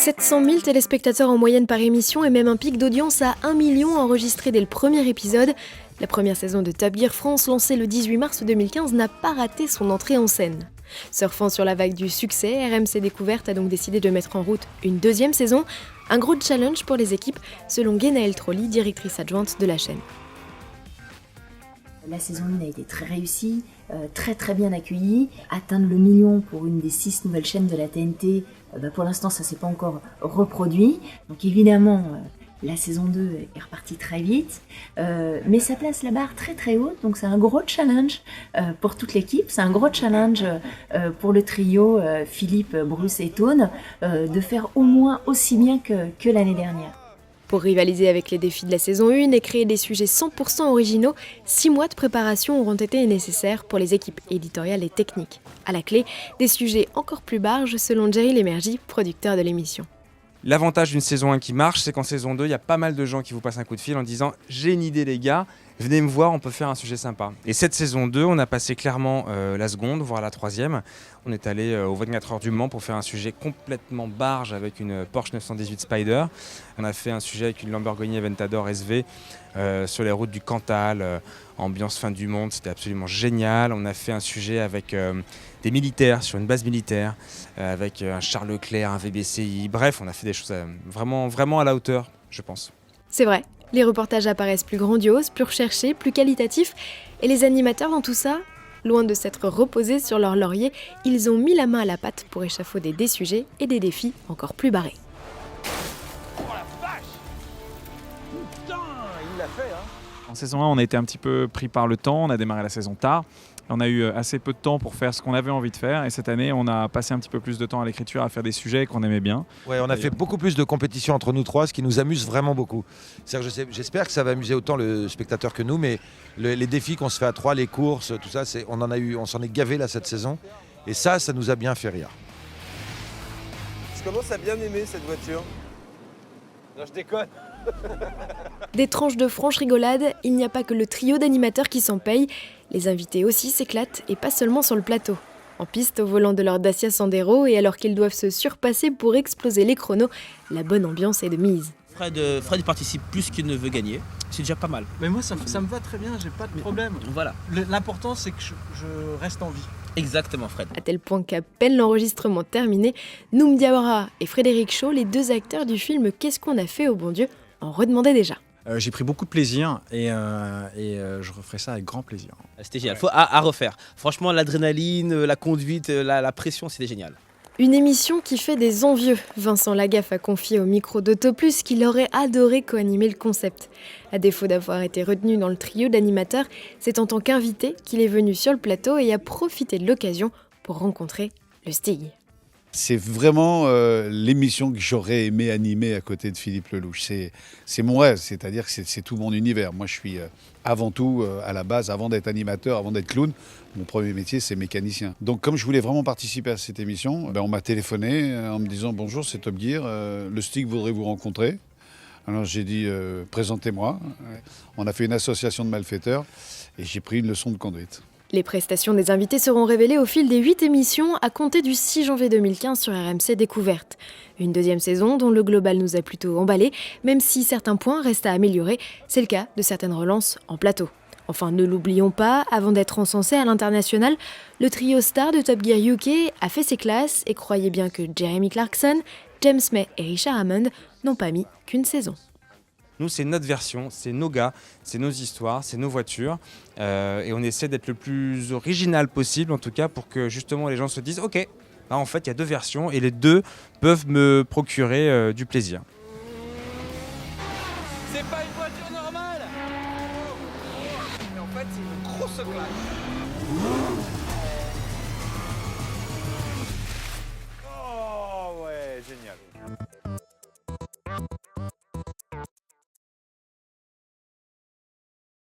700 000 téléspectateurs en moyenne par émission et même un pic d'audience à 1 million enregistré dès le premier épisode. La première saison de Top Gear France, lancée le 18 mars 2015, n'a pas raté son entrée en scène. Surfant sur la vague du succès, RMC Découverte a donc décidé de mettre en route une deuxième saison. Un gros challenge pour les équipes, selon Guénaëlle Trolli, directrice adjointe de la chaîne. La saison 1 a été très réussie, très bien accueillie. Atteindre le million pour une des 6 nouvelles chaînes de la TNT, pour l'instant ça s'est pas encore reproduit. Donc évidemment, la saison 2 est repartie très vite, mais ça place la barre très haute, donc c'est un gros challenge pour toute l'équipe, c'est un gros challenge pour le trio Philippe, Bruce et Tone, de faire au moins aussi bien que l'année dernière. Pour rivaliser avec les défis de la saison 1 et créer des sujets 100% originaux, 6 mois de préparation auront été nécessaires pour les équipes éditoriales et techniques. À la clé, des sujets encore plus barges selon Jerry Lémergie, producteur de l'émission. L'avantage d'une saison 1 qui marche, c'est qu'en saison 2, il y a pas mal de gens qui vous passent un coup de fil en disant « J'ai une idée les gars, venez me voir, on peut faire un sujet sympa ». Et cette saison 2, on a passé clairement la seconde, voire la troisième. On est allé au 24 heures du Mans pour faire un sujet complètement barge avec une Porsche 918 Spider. On a fait un sujet avec une Lamborghini Aventador SV sur les routes du Cantal, ambiance fin du monde, c'était absolument génial. On a fait un sujet avec des militaires sur une base militaire, avec un Charles Leclerc, un VBCI. Bref, on a fait des choses vraiment à la hauteur, je pense. C'est vrai, les reportages apparaissent plus grandioses, plus recherchés, plus qualitatifs. Et les animateurs dans tout ça, loin de s'être reposés sur leur laurier, ils ont mis la main à la pâte pour échafauder des sujets et des défis encore plus barrés. Oh la vache! Putain, il l'a fait, hein! En saison 1, on a été un petit peu pris par le temps, on a démarré la saison tard. On a eu assez peu de temps pour faire ce qu'on avait envie de faire et cette année on a passé un petit peu plus de temps à l'écriture, à faire des sujets qu'on aimait bien. Ouais, on a fait beaucoup plus de compétitions entre nous trois, ce qui nous amuse vraiment beaucoup. J'espère que ça va amuser autant le spectateur que nous, mais les défis qu'on se fait à trois, les courses, tout ça, on s'en est gavé là cette saison et ça nous a bien fait rire. Je commence à bien aimer cette voiture. Non, je déconne. Des tranches de franche rigolade, il n'y a pas que le trio d'animateurs qui s'en paye. Les invités aussi s'éclatent, et pas seulement sur le plateau. En piste, au volant de leur Dacia Sandero, et alors qu'ils doivent se surpasser pour exploser les chronos, la bonne ambiance est de mise. Fred participe plus qu'il ne veut gagner, c'est déjà pas mal. Mais moi ça me va très bien, j'ai pas de problème. Voilà. L'important c'est que je reste en vie. Exactement Fred. À tel point qu'à peine l'enregistrement terminé, Noum Diawara et Frédéric Shaw, les deux acteurs du film Qu'est-ce qu'on a fait au bon Dieu, en redemandaient déjà. J'ai pris beaucoup de plaisir et je referai ça avec grand plaisir. C'était génial, faut à refaire. Franchement, l'adrénaline, la conduite, la pression, c'était génial. Une émission qui fait des envieux. Vincent Lagaffe a confié au micro d'Autoplus qu'il aurait adoré co-animer le concept. À défaut d'avoir été retenu dans le trio d'animateurs, c'est en tant qu'invité qu'il est venu sur le plateau et a profité de l'occasion pour rencontrer le Stig. C'est vraiment l'émission que j'aurais aimé animer à côté de Philippe Lelouch. C'est mon rêve, c'est-à-dire que c'est tout mon univers. Moi, je suis avant tout, à la base, avant d'être animateur, avant d'être clown, mon premier métier, c'est mécanicien. Donc, comme je voulais vraiment participer à cette émission, on m'a téléphoné en me disant « Bonjour, c'est Top Gear, le Stig voudrait vous rencontrer ». Alors, j'ai dit « Présentez-moi ». On a fait une association de malfaiteurs et j'ai pris une leçon de conduite. Les prestations des invités seront révélées au fil des 8 émissions à compter du 6 janvier 2015 sur RMC Découverte. Une deuxième saison dont le global nous a plutôt emballé, même si certains points restent à améliorer. C'est le cas de certaines relances en plateau. Enfin, ne l'oublions pas, avant d'être encensé à l'international, le trio star de Top Gear UK a fait ses classes et croyez bien que Jeremy Clarkson, James May et Richard Hammond n'ont pas mis qu'une saison. Nous, c'est notre version, c'est nos gars, c'est nos histoires, c'est nos voitures. Et on essaie d'être le plus original possible, en tout cas, pour que justement les gens se disent « Ok, là, en fait, il y a deux versions et les deux peuvent me procurer du plaisir. » C'est pas une voiture normale! Mais en fait, c'est une grosse claque.